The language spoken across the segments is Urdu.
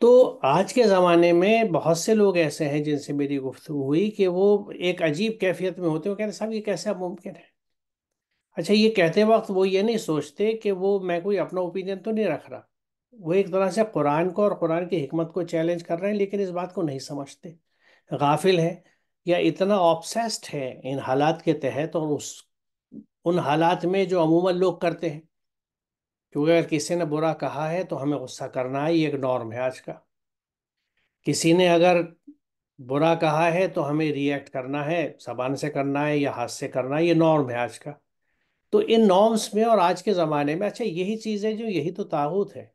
تو آج کے زمانے میں بہت سے لوگ ایسے ہیں جن سے میری گفتگو ہوئی کہ وہ ایک عجیب کیفیت میں ہوتے ہیں، وہ کہتے ہیں صاحب یہ کیسا ممکن ہے؟ اچھا، یہ کہتے وقت وہ یہ نہیں سوچتے کہ وہ میں کوئی اپنا اوپینین تو نہیں رکھ رہا، وہ ایک طرح سے قرآن کو اور قرآن کی حکمت کو چیلنج کر رہے ہیں، لیکن اس بات کو نہیں سمجھتے، غافل ہیں، یا اتنا آبسیسڈ ہے ان حالات کے تحت اور ان حالات میں جو عموماً لوگ کرتے ہیں، کیونکہ اگر کسی نے برا کہا ہے تو ہمیں غصہ کرنا ہے، یہ ایک نارم ہے آج کا. کسی نے اگر برا کہا ہے تو ہمیں ری ایکٹ کرنا ہے، زبان سے کرنا ہے یا ہاتھ سے کرنا ہے، یہ نارم ہے آج کا. تو ان نارمس میں اور آج کے زمانے میں، اچھا یہی چیز ہے جو، یہی تو طاغوت ہے.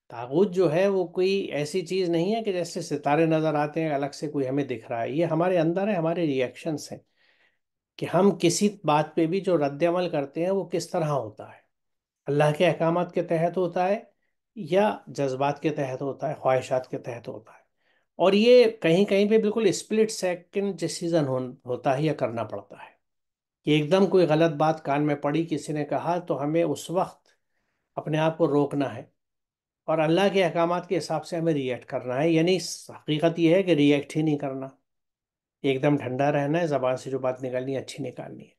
طاغوت جو ہے وہ کوئی ایسی چیز نہیں ہے کہ جیسے ستارے نظر آتے ہیں الگ سے کوئی ہمیں دکھ رہا ہے، یہ ہمارے اندر ہے، ہمارے ری ایکشنس ہیں، کہ ہم کسی بات پہ بھی جو رد عمل کرتے ہیں وہ کس طرح ہوتا ہے، اللہ کے احکامات کے تحت ہوتا ہے یا جذبات کے تحت ہوتا ہے، خواہشات کے تحت ہوتا ہے. اور یہ کہیں کہیں پہ بالکل اسپلٹ سیکنڈ ڈیسیزن ہوتا ہے یا کرنا پڑتا ہے، کہ ایک دم کوئی غلط بات کان میں پڑی، کسی نے کہا، تو ہمیں اس وقت اپنے آپ کو روکنا ہے اور اللہ کے احکامات کے حساب سے ہمیں ری ایکٹ کرنا ہے. یعنی حقیقت یہ ہے کہ ری ایکٹ ہی نہیں کرنا، ایک دم ٹھنڈا رہنا ہے، زبان سے جو بات نکالنی ہے اچھی نکالنی ہے.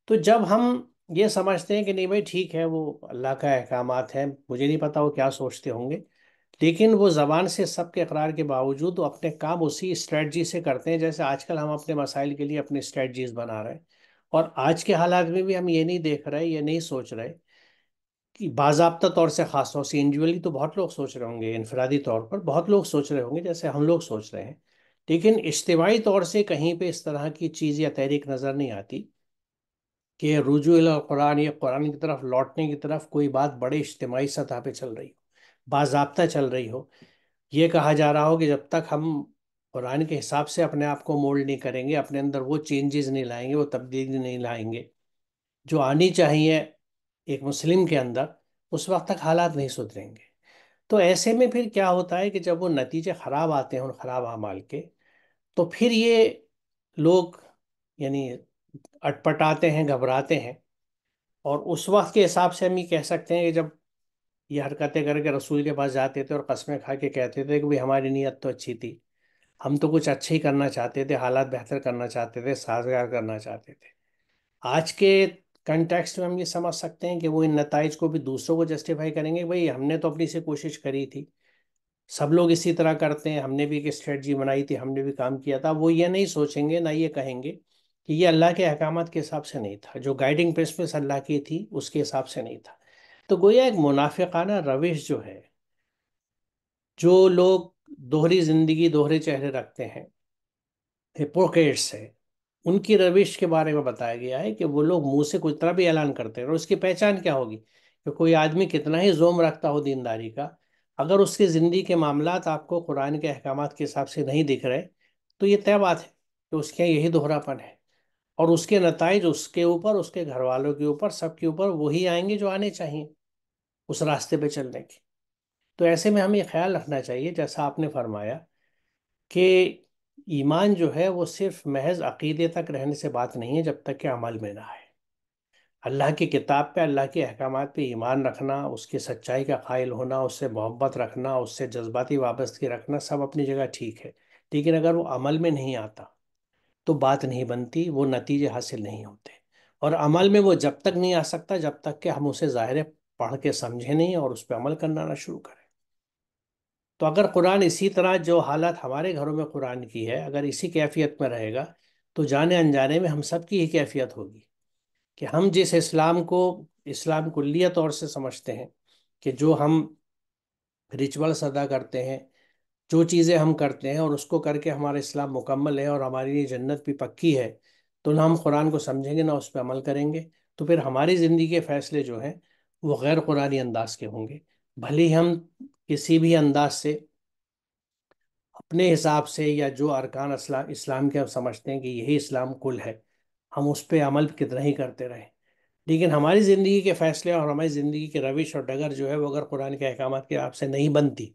تو جب ہم یہ سمجھتے ہیں کہ نہیں بھائی ٹھیک ہے، وہ اللہ کا احکامات ہیں، مجھے نہیں پتا وہ کیا سوچتے ہوں گے، لیکن وہ زبان سے سب کے اقرار کے باوجود وہ اپنے کام اسی اسٹریٹجی سے کرتے ہیں جیسے آج کل ہم اپنے مسائل کے لیے اپنی اسٹریٹجیز بنا رہے ہیں. اور آج کے حالات میں بھی ہم یہ نہیں دیکھ رہے، یہ نہیں سوچ رہے کہ باضابطہ طور سے، خاص طور سے انڈیویجلی تو بہت لوگ سوچ رہے ہوں گے، انفرادی طور پر بہت لوگ سوچ رہے ہوں گے جیسے ہم لوگ سوچ رہے ہیں، لیکن اجتماعی طور سے کہیں پہ اس طرح کی چیز یا تحریک نظر نہیں آتی کہ رجوع الی قرآن یا قرآن کی طرف لوٹنے کی طرف کوئی بات بڑے اجتماعی سطح پہ چل رہی ہو، باضابطہ چل رہی ہو. یہ کہا جا رہا ہو کہ جب تک ہم قرآن کے حساب سے اپنے آپ کو مولڈ نہیں کریں گے، اپنے اندر وہ چینجز نہیں لائیں گے، وہ تبدیلی نہیں لائیں گے جو آنی چاہیے ایک مسلم کے اندر، اس وقت تک حالات نہیں سدھریں گے. تو ایسے میں پھر کیا ہوتا ہے کہ جب وہ نتیجے خراب آتے ہیں ان خراب اعمال کے، تو پھر یہ لوگ یعنی اٹپٹاتے ہیں، گھبراتے ہیں. اور اس وقت کے حساب سے ہم یہ کہہ سکتے ہیں کہ جب یہ حرکتیں کر کے رسول کے پاس جاتے تھے اور قسمیں کھا کے کہتے تھے کہ ہماری نیت تو اچھی تھی، ہم تو کچھ اچھا ہی کرنا چاہتے تھے، حالات بہتر کرنا چاہتے تھے، سازگار کرنا چاہتے تھے. آج کے کنٹیکسٹ میں ہم یہ سمجھ سکتے ہیں کہ وہ ان نتائج کو بھی دوسروں کو جسٹیفائی کریں گے، بھئی ہم نے تو اپنی سے کوشش کری تھی، سب لوگ اسی طرح کرتے ہیں، ہم نے بھی ایک اسٹریٹجی بنائی تھی، ہم نے بھی کام کیا تھا. وہ یہ نہیں سوچیں گے، نہ یہ کہیں گے کہ یہ اللہ کے احکامات کے حساب سے نہیں تھا، جو گائیڈنگ پرنسپلس اللہ کی تھی اس کے حساب سے نہیں تھا. تو گویا ایک منافقانہ روش جو ہے، جو لوگ دوہری زندگی، دوہرے چہرے رکھتے ہیں، ہپوکریٹس ہے، ان کی روش کے بارے میں بتایا گیا ہے کہ وہ لوگ منہ سے کچھ طرح بھی اعلان کرتے ہیں، اور اس کی پہچان کیا ہوگی کہ کوئی آدمی کتنا ہی زوم رکھتا ہو دینداری کا، اگر اس کی زندگی کے معاملات آپ کو قرآن کے احکامات کے حساب سے نہیں دکھ رہے، تو یہ طے بات ہے کہ اس کے یہی دوہرا پن ہے، اور اس کے نتائج اس کے اوپر، اس کے گھر والوں کے اوپر، سب کے اوپر وہی آئیں گے جو آنے چاہیے اس راستے پہ چلنے کے. تو ایسے میں ہمیں یہ خیال رکھنا چاہیے جیسا آپ نے فرمایا کہ ایمان جو ہے وہ صرف محض عقیدے تک رہنے سے بات نہیں ہے جب تک کہ عمل میں نہ آئے. اللہ کی کتاب پہ، اللہ کے احکامات پہ ایمان رکھنا، اس کی سچائی کا قائل ہونا، اس سے محبت رکھنا، اس سے جذباتی وابستگی رکھنا، سب اپنی جگہ ٹھیک ہے، لیکن اگر وہ عمل میں نہیں آتا تو بات نہیں بنتی، وہ نتیجے حاصل نہیں ہوتے. اور عمل میں وہ جب تک نہیں آ سکتا جب تک کہ ہم اسے ظاہر پڑھ کے سمجھیں نہیں اور اس پہ عمل کرنا نہ شروع کریں. تو اگر قرآن اسی طرح، جو حالت ہمارے گھروں میں قرآن کی ہے، اگر اسی کیفیت میں رہے گا تو جانے انجانے میں ہم سب کی ہی کیفیت ہوگی کہ ہم جس اسلام کو اسلام کلیہ طور سے سمجھتے ہیں، کہ جو ہم ریچولس ادا کرتے ہیں، جو چیزیں ہم کرتے ہیں اور اس کو کر کے ہمارا اسلام مکمل ہے اور ہماری لیے جنت بھی پکی ہے، تو نہ ہم قرآن کو سمجھیں گے نہ اس پہ عمل کریں گے. تو پھر ہماری زندگی کے فیصلے جو ہیں وہ غیر قرآنی انداز کے ہوں گے. بھلے ہی ہم کسی بھی انداز سے اپنے حساب سے، یا جو ارکان اسلام کے ہم سمجھتے ہیں کہ یہی اسلام کل ہے، ہم اس پہ عمل کتنا ہی کرتے رہیں، لیکن ہماری زندگی کے فیصلے اور ہماری زندگی کے روش اور ڈگر جو ہے وہ اگر قرآن کے احکامات کے آپ سے نہیں بنتی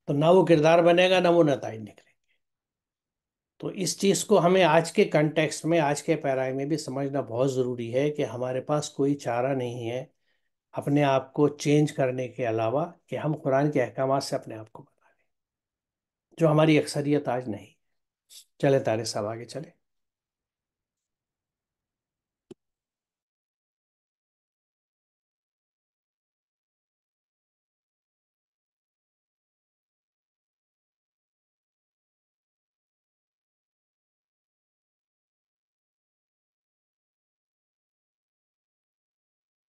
تو نہ وہ کردار بنے گا، نہ وہ نتائج نکلیں. تو اس چیز کو ہمیں آج کے کنٹیکسٹ میں، آج کے پیرائے میں بھی سمجھنا بہت ضروری ہے کہ ہمارے پاس کوئی چارہ نہیں ہے اپنے آپ کو چینج کرنے کے علاوہ کہ ہم قرآن کے احکامات سے اپنے آپ کو بنائیں. جو ہماری اکثریت آج نہیں. چلے طارق صاحب آگے چلے.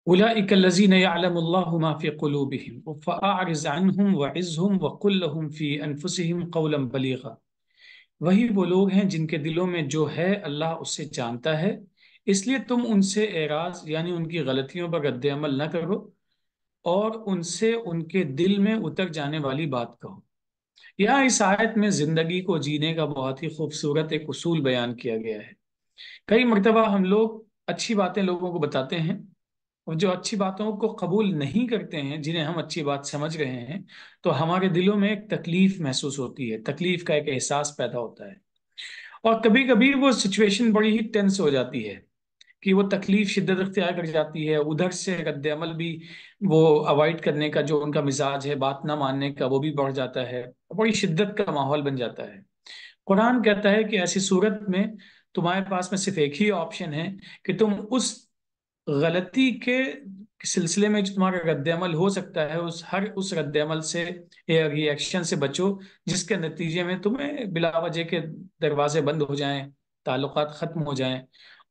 اولئک الذین یعلم اللہ ما فی قلوبہم فاعرض عنہم وعظہم وقل لہم فی انفسہم قولا بلیغا. وہی وہ لوگ ہیں جن کے دلوں میں جو ہے اللہ اس سے جانتا ہے، اس لیے تم ان سے اعراض یعنی ان کی غلطیوں پر رد عمل نہ کرو اور ان سے ان کے دل میں اتر جانے والی بات کہو. یہاں اس آیت میں زندگی کو جینے کا بہت ہی خوبصورت ایک اصول بیان کیا گیا ہے. کئی مرتبہ ہم لوگ اچھی باتیں لوگوں کو بتاتے ہیں، اور جو اچھی باتوں کو قبول نہیں کرتے ہیں، جنہیں ہم اچھی بات سمجھ رہے ہیں، تو ہمارے دلوں میں ایک تکلیف محسوس ہوتی ہے، تکلیف کا ایک احساس پیدا ہوتا ہے. اور کبھی کبھی وہ سچویشن بڑی ہی ٹینس ہو جاتی ہے کہ وہ تکلیف شدت اختیار کر جاتی ہے، ادھر سے رد عمل بھی وہ اوائڈ کرنے کا جو ان کا مزاج ہے، بات نہ ماننے کا، وہ بھی بڑھ جاتا ہے، بڑی شدت کا ماحول بن جاتا ہے. قرآن کہتا ہے کہ ایسی صورت میں تمہارے پاس میں صرف ایک ہی آپشن ہے کہ تم اس غلطی کے سلسلے میں جو تمہارا رد عمل ہو سکتا ہے، اس رد عمل سے یا ری ایکشن سے بچو جس کے نتیجے میں تمہیں بلا وجہ کے دروازے بند ہو جائیں، تعلقات ختم ہو جائیں،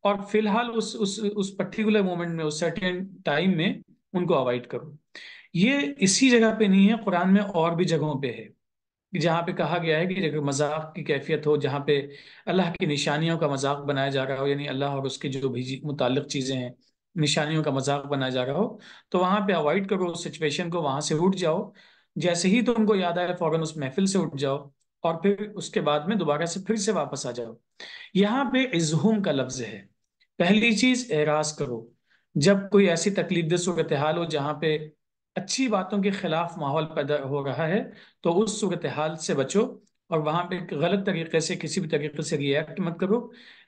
اور فی الحال اس پرٹیکولر مومنٹ میں، اس سرٹن ٹائم میں ان کو اوائڈ کرو. یہ اسی جگہ پہ نہیں ہے، قرآن میں اور بھی جگہوں پہ ہے جہاں پہ کہا گیا ہے کہ اگر مذاق کی کیفیت ہو، جہاں پہ اللہ کی نشانیوں کا مذاق بنایا جا رہا ہو، یعنی اللہ اور اس کی جو بھی متعلق چیزیں ہیں، نشانیوں کا مذاق بنایا جا رہا ہو، تو وہاں پہ اوائڈ کرو اس سچویشن کو، وہاں سے اٹھ جاؤ. جیسے ہی تم کو یاد آئے فوراً اس محفل سے اٹھ جاؤ، اور پھر اس کے بعد میں دوبارہ سے پھر سے واپس آ جاؤ. یہاں پہ عزہم کا لفظ ہے. پہلی چیز اعراض کرو. جب کوئی ایسی تکلیف دہ صورتحال ہو جہاں پہ اچھی باتوں کے خلاف ماحول پیدا ہو رہا ہے، تو اس صورتحال سے بچو اور وہاں پہ غلط طریقے سے کسی بھی طریقے سے ری ایکٹ مت کرو.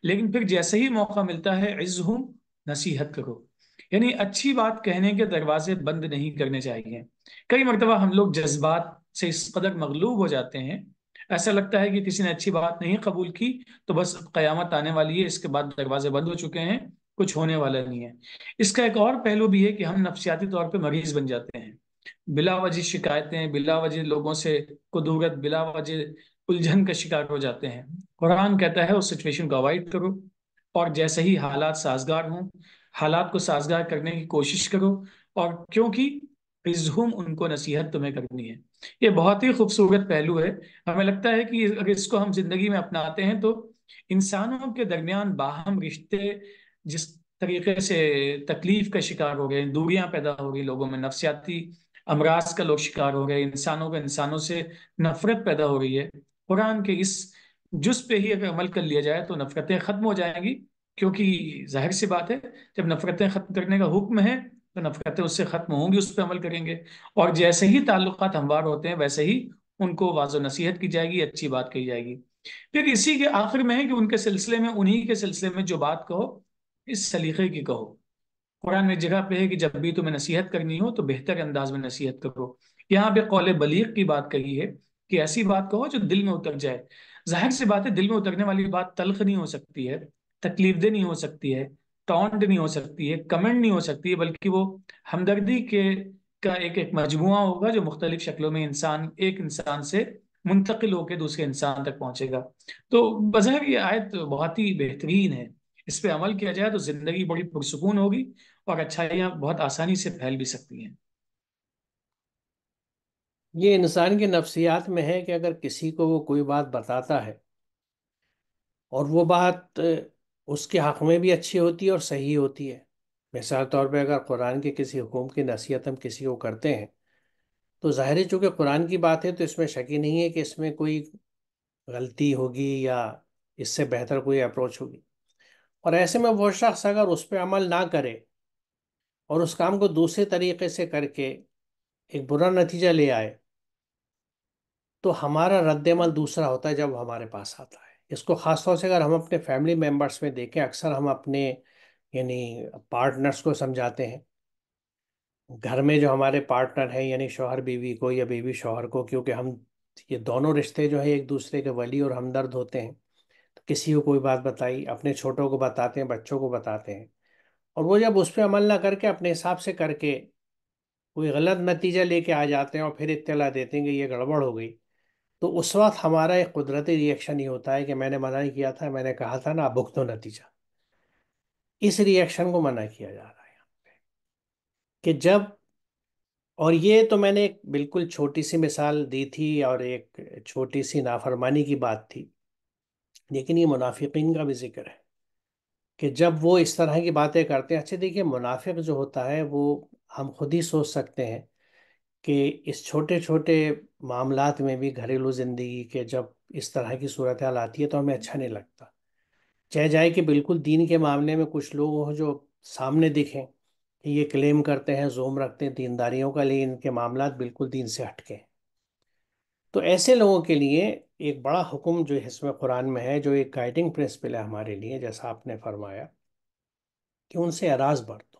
لیکن پھر جیسے ہی موقع ملتا ہے عزہم، نصیحت کرو. یعنی اچھی بات کہنے کے دروازے بند نہیں کرنے چاہیے. کئی مرتبہ ہم لوگ جذبات سے اس قدر مغلوب ہو جاتے ہیں، ایسا لگتا ہے کہ کسی نے اچھی بات نہیں قبول کی تو بس قیامت آنے والی ہے، اس کے بعد دروازے بند ہو چکے ہیں، کچھ ہونے والا نہیں ہے. اس کا ایک اور پہلو بھی ہے کہ ہم نفسیاتی طور پہ مریض بن جاتے ہیں. بلا وجہ شکایتیں، بلا وجہ لوگوں سے کدورت، بلا وجہ الجھن کا شکار ہو جاتے ہیں. قرآن کہتا ہے اس سچویشن کو اوائڈ کرو، اور جیسے ہی حالات سازگار ہوں، حالات کو سازگار کرنے کی کوشش کرو. اور کیونکہ عزہم، ان کو نصیحت تمہیں کرنی ہے. یہ بہت ہی خوبصورت پہلو ہے. ہمیں لگتا ہے کہ اگر اس کو ہم زندگی میں اپناتے ہیں تو انسانوں کے درمیان باہم رشتے جس طریقے سے تکلیف کا شکار ہو گئے، دوریاں پیدا ہو گئی لوگوں میں، نفسیاتی امراض کا لوگ شکار ہو گئے، انسانوں کا انسانوں سے نفرت پیدا ہو گئی ہے. قرآن کے اس جز پہ ہی اگر عمل کر لیا جائے تو نفرتیں ختم ہو جائیں گی. کیونکہ ظاہر سی بات ہے، جب نفرتیں ختم کرنے کا حکم ہے تو نفرتیں اس سے ختم ہوں گی، اس پہ عمل کریں گے. اور جیسے ہی تعلقات ہموار ہوتے ہیں ویسے ہی ان کو واض و نصیحت کی جائے گی، اچھی بات کہی جائے گی. پھر اسی کے آخر میں ہے کہ ان کے سلسلے میں، انہی کے سلسلے میں جو بات کہو اس سلیقے کی کہو. قرآن میں ایک جگہ پہ ہے کہ جب بھی تمہیں نصیحت کرنی ہو تو بہتر انداز میں نصیحت کرو. یہاں پہ قول بلیغ کی بات کہی ہے کہ ایسی بات کہو جو دل میں اتر جائے. ظاہر سی بات ہے، دل میں اترنے والی بات تلخ نہیں ہو سکتی ہے، تکلیف دہ نہیں ہو سکتی ہے، ٹونٹ نہیں ہو سکتی ہے، کمنٹ نہیں ہو سکتی ہے، بلکہ وہ ہمدردی کے کا ایک مجموعہ ہوگا جو مختلف شکلوں میں ایک انسان سے منتقل ہو کے دوسرے انسان تک پہنچے گا. تو بظاہر یہ آیت بہت ہی بہترین ہے. اس پہ عمل کیا جائے تو زندگی بڑی پرسکون ہوگی اور اچھائیاں بہت آسانی سے پھیل بھی سکتی ہیں. یہ انسان کی نفسیات میں ہے کہ اگر کسی کو وہ کوئی بات بتاتا ہے اور وہ بات اس کے حق میں بھی اچھی ہوتی ہے اور صحیح ہوتی ہے. مثال طور پہ اگر قرآن کے کسی حکم کی نصیحت ہم کسی کو کرتے ہیں تو ظاہر ہے چونکہ قرآن کی بات ہے تو اس میں شک ہی نہیں ہے کہ اس میں کوئی غلطی ہوگی یا اس سے بہتر کوئی اپروچ ہوگی. اور ایسے میں وہ شخص اگر اس پہ عمل نہ کرے اور اس کام کو دوسرے طریقے سے کر کے ایک برا نتیجہ لے آئے تو ہمارا رد عمل دوسرا ہوتا ہے جب وہ ہمارے پاس آتا ہے. اس کو خاص طور سے اگر ہم اپنے فیملی ممبرس میں دیکھیں، اکثر ہم اپنے یعنی پارٹنرز کو سمجھاتے ہیں. گھر میں جو ہمارے پارٹنر ہیں یعنی شوہر بیوی کو یا بیوی شوہر کو، کیونکہ ہم یہ دونوں رشتے جو ہے ایک دوسرے کے ولی اور ہمدرد ہوتے ہیں. تو کسی کو کوئی بات بتائی، اپنے چھوٹوں کو بتاتے ہیں، بچوں کو بتاتے ہیں، اور وہ جب اس پہ عمل نہ کر کے اپنے حساب سے کر کے کوئی غلط نتیجہ لے کے آ جاتے ہیں اور پھر اطلاع دیتے ہیں کہ یہ گڑبڑ ہو گئی، تو اس وقت ہمارا ایک قدرتی ری ایکشن یہ ہوتا ہے کہ میں نے منع ہی کیا تھا، میں نے کہا تھا نا، اب بھگتو نتیجہ. اس ری ایکشن کو منع کیا جا رہا ہے یہاں پہ. کہ جب، اور یہ تو میں نے ایک بالکل چھوٹی سی مثال دی تھی اور ایک چھوٹی سی نافرمانی کی بات تھی، لیکن یہ منافقین کا بھی ذکر ہے کہ جب وہ اس طرح کی باتیں کرتے ہیں. اچھا دیکھیے، منافق جو ہوتا ہے وہ ہم خود ہی سوچ سکتے ہیں کہ اس چھوٹے چھوٹے معاملات میں بھی، گھریلو زندگی کے جب اس طرح کی صورتحال آتی ہے تو ہمیں اچھا نہیں لگتا. چاہے جائے کہ بالکل دین کے معاملے میں کچھ لوگ ہوں جو سامنے دکھیں کہ یہ کلیم کرتے ہیں، زوم رکھتے ہیں دینداریوں کا، لیکن ان کے معاملات بالکل دین سے ہٹ کے ہیں. تو ایسے لوگوں کے لیے ایک بڑا حکم جو اس میں قرآن میں ہے، جو ایک گائیڈنگ پرنسپل ہے ہمارے لیے، جیسا آپ نے فرمایا کہ ان سے اعراض برتو.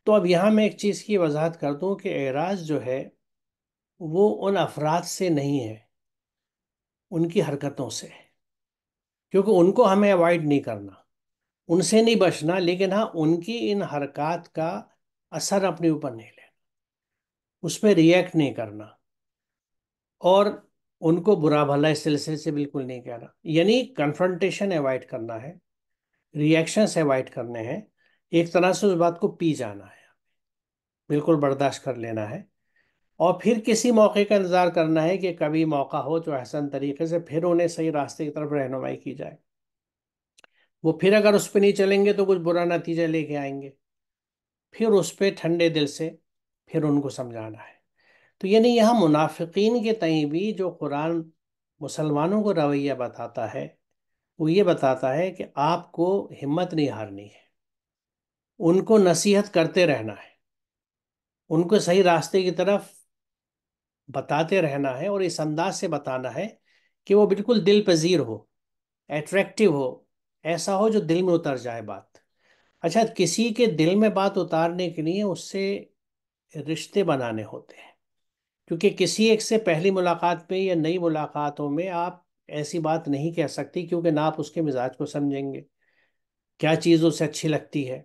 تو اب یہاں میں ایک چیز کی وضاحت کر دوں کہ اعراض جو ہے وہ ان افراد سے نہیں ہے، ان کی حرکتوں سے ہے. کیونکہ ان کو ہمیں اوائڈ نہیں کرنا، ان سے نہیں بچنا، لیکن ہاں ان کی ان حرکات کا اثر اپنے اوپر نہیں لینا، اس پہ ری ایکٹ نہیں کرنا، اور ان کو برا بھلا اس سلسلے سے بالکل نہیں کہنا. یعنی کنفرنٹیشن اوائڈ کرنا ہے، ری ایکشنس اوائڈ کرنے ہیں، ایک طرح سے اس بات کو پی جانا ہے، بالکل برداشت کر لینا ہے. اور پھر کسی موقع کا انتظار کرنا ہے کہ کبھی موقع ہو تو احسن طریقے سے پھر انہیں صحیح راستے کی طرف رہنمائی کی جائے. وہ پھر اگر اس پہ نہیں چلیں گے تو کچھ برا نتیجہ لے کے آئیں گے، پھر اس پہ ٹھنڈے دل سے پھر ان کو سمجھانا ہے. تو یعنی یہاں منافقین کے تئیں بھی جو قرآن مسلمانوں کو رویہ بتاتا ہے، وہ یہ بتاتا ہے کہ آپ کو ہمت نہیں ہارنی ہے، ان کو نصیحت کرتے رہنا ہے، ان کو صحیح راستے کی طرف بتاتے رہنا ہے، اور اس انداز سے بتانا ہے کہ وہ بالکل دل پذیر ہو، ایٹریکٹیو ہو، ایسا ہو جو دل میں اتر جائے بات. اچھا، کسی کے دل میں بات اتارنے کے لیے اس سے رشتے بنانے ہوتے ہیں، کیونکہ کسی ایک سے پہلی ملاقات میں یا نئی ملاقاتوں میں آپ ایسی بات نہیں کہہ سکتی، کیونکہ نہ آپ اس کے مزاج کو سمجھیں گے، کیا چیز اسے اچھی لگتی ہے.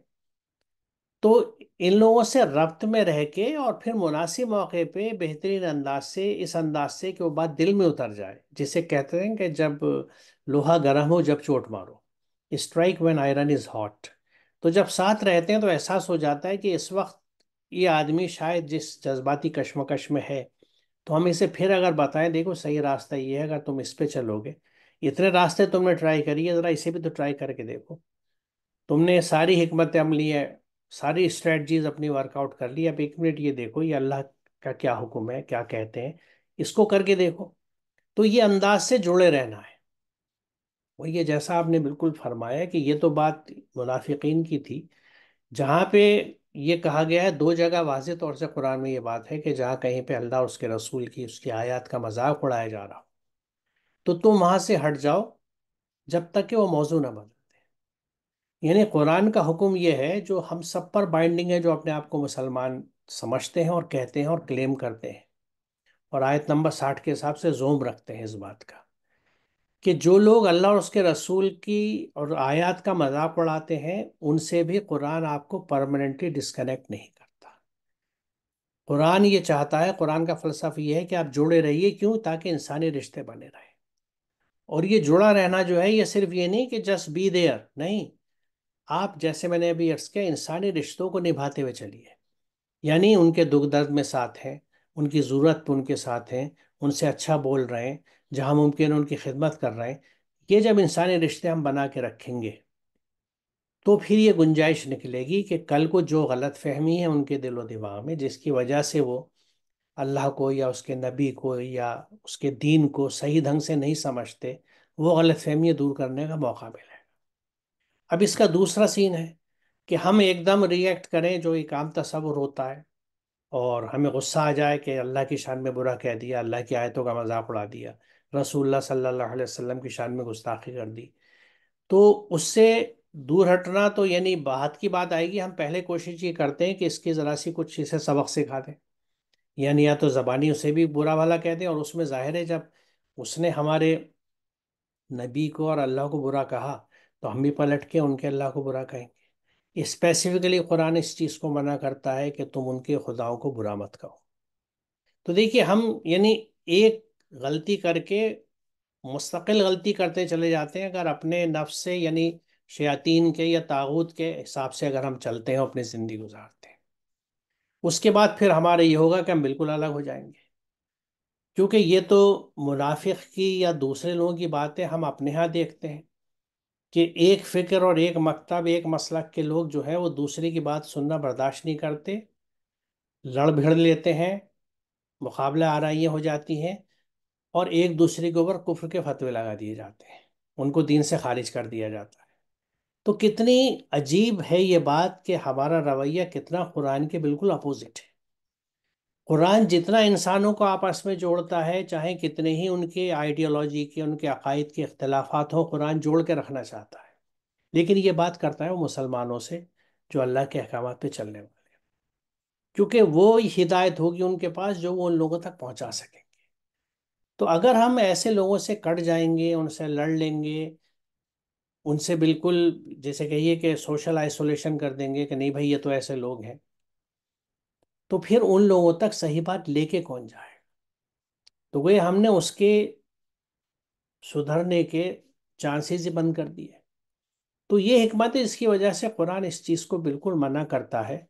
تو ان لوگوں سے ربط میں رہ کے اور پھر مناسب موقع پہ بہترین انداز سے، اس انداز سے کہ وہ بات دل میں اتر جائے، جسے کہتے ہیں کہ جب لوہا گرم ہو جب چوٹ مارو، strike when iron is hot. تو جب ساتھ رہتے ہیں تو احساس ہو جاتا ہے کہ اس وقت یہ آدمی شاید جس جذباتی کشمکش میں ہے، تو ہم اسے پھر اگر بتائیں دیکھو صحیح راستہ یہ ہے، اگر تم اس پہ چلو گے، اتنے راستے تم نے ٹرائی کری ہے، ذرا اسے بھی تو ٹرائی کر کے دیکھو. تم نے ساری حکمت عملی ہے، ساری اسٹریٹجیز اپنی ورک آؤٹ کر لی، اب ایک منٹ یہ دیکھو یہ اللہ کا کیا حکم ہے، کیا کہتے ہیں، اس کو کر کے دیکھو. تو یہ انداز سے جڑے رہنا ہے. وہ یہ جیسا آپ نے بالکل فرمایا کہ یہ تو بات منافقین کی تھی، جہاں پہ یہ کہا گیا ہے دو جگہ واضح طور سے قرآن میں یہ بات ہے کہ جہاں کہیں پہ اللہ اور اس کے رسول کی، اس کی آیات کا مذاق اڑایا جا رہا ہو تو تم وہاں سے ہٹ جاؤ جب تک کہ وہ موضوع نہ بدل. یعنی قرآن کا حکم یہ ہے جو ہم سب پر بائنڈنگ ہے، جو اپنے آپ کو مسلمان سمجھتے ہیں اور کہتے ہیں اور کلیم کرتے ہیں، اور آیت نمبر 60 کے حساب سے زوم رکھتے ہیں اس بات کا، کہ جو لوگ اللہ اور اس کے رسول کی اور آیات کا مذاق اڑاتے ہیں ان سے بھی قرآن آپ کو پرماننٹلی ڈسکنیکٹ نہیں کرتا. قرآن یہ چاہتا ہے، قرآن کا فلسفہ یہ ہے کہ آپ جڑے رہیے. کیوں؟ تاکہ انسانی رشتے بنے رہیں. اور یہ جڑا رہنا جو ہے یہ صرف یہ نہیں کہ جسٹ بی دیئر، نہیں، آپ جیسے میں نے ابھی عرض کیا انسانی رشتوں کو نبھاتے ہوئے چلیے. یعنی ان کے دکھ درد میں ساتھ ہیں، ان کی ضرورت پہ ان کے ساتھ ہیں، ان سے اچھا بول رہے ہیں، جہاں ممکن ہے ان کی خدمت کر رہے ہیں. یہ جب انسانی رشتے ہم بنا کے رکھیں گے تو پھر یہ گنجائش نکلے گی کہ کل کو جو غلط فہمی ہے ان کے دل و دماغ میں، جس کی وجہ سے وہ اللہ کو یا اس کے نبی کو یا اس کے دین کو صحیح ڈھنگ سے نہیں سمجھتے، وہ غلط فہمیاں دور کرنے کا موقع ملے. اب اس کا دوسرا سین ہے کہ ہم ایک دم ری ایکٹ کریں، جو ایک عام تصور ہوتا ہے، اور ہمیں غصہ آ جائے کہ اللہ کی شان میں برا کہہ دیا، اللہ کی آیتوں کا مذاق اڑا دیا، رسول اللہ صلی اللہ علیہ وسلم کی شان میں گستاخی کر دی. تو اس سے دور ہٹنا تو یعنی بات کی بات آئے گی، ہم پہلے کوشش یہ کرتے ہیں کہ اس کی ذرا سی کچھ اسے سبق سکھا دیں، یعنی یا تو زبانی اسے بھی برا بھلا کہتے ہیں، اور اس میں ظاہر ہے جب اس نے ہمارے نبی کو اور اللہ کو برا کہا تو ہم بھی پلٹ کے ان کے اللہ کو برا کہیں گے۔ اسپیسیفکلی قرآن اس چیز کو منع کرتا ہے کہ تم ان کے خداؤں کو برا مت کہو۔ تو دیکھیے ہم یعنی ایک غلطی کر کے مستقل غلطی کرتے چلے جاتے ہیں، اگر اپنے نفس سے یعنی شیاطین کے یا طاغوت کے حساب سے اگر ہم چلتے ہیں اپنی زندگی گزارتے ہیں، اس کے بعد پھر ہمارا یہ ہوگا کہ ہم بالکل الگ ہو جائیں گے، کیونکہ یہ تو منافق کی یا دوسرے لوگوں کی باتیں ہم اپنے ہاں دیکھتے ہیں کہ ایک فکر اور ایک مکتب ایک مسلک کے لوگ جو ہے وہ دوسرے کی بات سننا برداشت نہیں کرتے، لڑ بھڑ لیتے ہیں، مقابلہ آرائیاں ہو جاتی ہیں، اور ایک دوسرے کے اوپر کفر کے فتوے لگا دیے جاتے ہیں، ان کو دین سے خارج کر دیا جاتا ہے۔ تو کتنی عجیب ہے یہ بات کہ ہمارا رویہ کتنا قرآن کے بالکل اپوزٹ ہے۔ قرآن جتنا انسانوں کو آپس میں جوڑتا ہے، چاہے کتنے ہی ان کے آئیڈیالوجی کے ان کے عقائد کے اختلافات ہوں، قرآن جوڑ کے رکھنا چاہتا ہے، لیکن یہ بات کرتا ہے وہ مسلمانوں سے جو اللہ کے احکامات پہ چلنے والے ہیں، کیونکہ وہ ہدایت ہوگی ان کے پاس جو وہ ان لوگوں تک پہنچا سکیں۔ تو اگر ہم ایسے لوگوں سے کٹ جائیں گے، ان سے لڑ لیں گے، ان سے بالکل جیسے کہیے کہ سوشل آئسولیشن کر دیں گے کہ نہیں بھائی یہ تو ایسے لوگ ہیں، تو پھر ان لوگوں تک صحیح بات لے کے کون جائے؟ تو وہ ہم نے اس کے سدھرنے کے چانسز ہی بند کر دیے۔ تو یہ حکمت ہے، اس کی وجہ سے قرآن اس چیز کو بالکل منع کرتا ہے،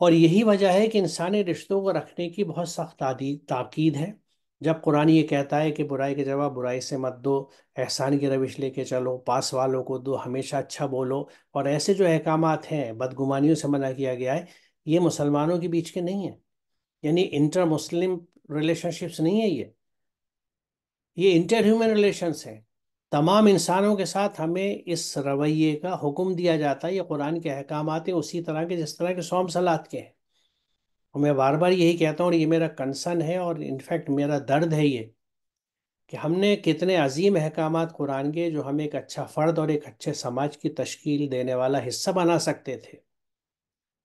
اور یہی وجہ ہے کہ انسانی رشتوں کو رکھنے کی بہت سخت تاکید ہے۔ جب قرآن یہ کہتا ہے کہ برائی کے جواب برائی سے مت دو، احسان کی روش لے کے چلو، پاس والوں کو دو، ہمیشہ اچھا بولو، اور ایسے جو احکامات ہیں بدگمانیوں سے منع کیا گیا ہے، یہ مسلمانوں کے بیچ کے نہیں ہیں، یعنی انٹر مسلم ریلیشن شپس نہیں ہے، یہ انٹر ہیومن ریلیشنس ہیں۔ تمام انسانوں کے ساتھ ہمیں اس رویے کا حکم دیا جاتا ہے، یہ قرآن کے احکامات ہیں اسی طرح کے جس طرح کے صوم صلات کے ہیں۔ اور میں بار بار یہی کہتا ہوں، اور یہ میرا کنسرن ہے، اور انفیکٹ میرا درد ہے یہ، کہ ہم نے کتنے عظیم احکامات قرآن کے جو ہم ایک اچھا فرد اور ایک اچھے سماج کی تشکیل دینے والا حصہ بنا سکتے تھے،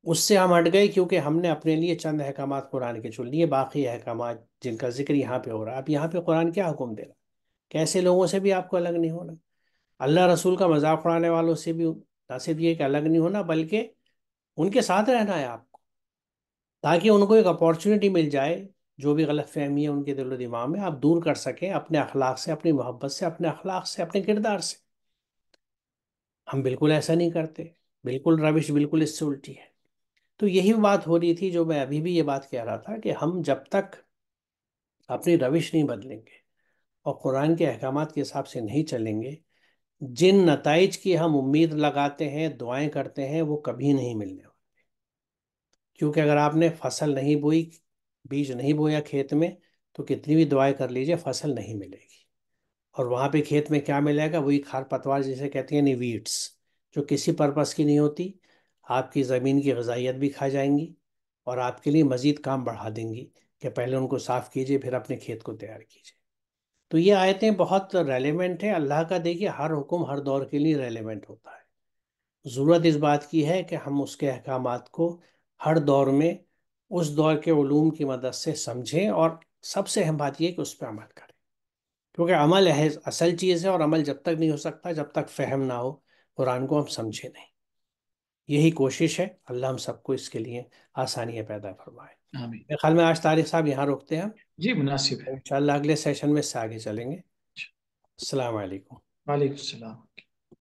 اس سے ہم ہٹ گئے کیونکہ ہم نے اپنے لیے چند احکامات قرآن کے چن لیے، باقی احکامات جن کا ذکر یہاں پہ ہو رہا ہے، اب یہاں پہ قرآن کیا حکم دے رہا ہے؟ کہ ایسے لوگوں سے بھی آپ کو الگ نہیں ہونا، اللہ رسول کا مذاق اڑانے والوں سے بھی نہ صرف یہ کہ الگ نہیں ہونا، بلکہ ان کے ساتھ رہنا ہے آپ کو، تاکہ ان کو ایک اپورچونٹی مل جائے، جو بھی غلط فہمی ہے ان کے دل و دماغ میں آپ دور کر سکیں اپنے اخلاق سے، اپنی محبت سے، اپنے اخلاق سے، اپنے کردار سے۔ ہم بالکل ایسا نہیں کرتے، بالکل روش بالکل اس سے الٹی ہے۔ تو یہی بات ہو رہی تھی جو میں ابھی بھی یہ بات کہہ رہا تھا کہ ہم جب تک اپنی روش نہیں بدلیں گے اور قرآن کے احکامات کے حساب سے نہیں چلیں گے، جن نتائج کی ہم امید لگاتے ہیں، دعائیں کرتے ہیں، وہ کبھی نہیں ملنے والی۔ کیونکہ اگر آپ نے فصل نہیں بوئی، بیج نہیں بویا کھیت میں، تو کتنی بھی دعائیں کر لیجئے فصل نہیں ملے گی، اور وہاں پہ کھیت میں کیا ملے گا؟ وہی کھار پتوار جسے کہتے ہیں ویڈس، جو کسی پرپس کی نہیں ہوتی، آپ کی زمین کی غذائیت بھی کھا جائیں گی، اور آپ کے لیے مزید کام بڑھا دیں گی کہ پہلے ان کو صاف کیجئے پھر اپنے کھیت کو تیار کیجئے۔ تو یہ آیتیں بہت ریلیونٹ ہیں، اللہ کا دیکھیے ہر حکم ہر دور کے لیے ریلیونٹ ہوتا ہے۔ ضرورت اس بات کی ہے کہ ہم اس کے احکامات کو ہر دور میں اس دور کے علوم کی مدد سے سمجھیں، اور سب سے اہم بات یہ کہ اس پہ عمل کریں، کیونکہ عمل اصل چیز ہے، اور عمل جب تک نہیں ہو سکتا جب تک فہم نہ ہو، قرآن کو ہم سمجھے نہیں۔ یہی کوشش ہے، اللہ ہم سب کو اس کے لیے آسانیاں پیدا فرمائے۔ آمین۔ میرے خیال میں آج طارق صاحب یہاں روکتے ہیں ہم، جی مناسب ہے۔ انشاءاللہ اگلے سیشن میں اس سے آگے چلیں گے۔ السلام علیکم۔ وعلیکم السلام۔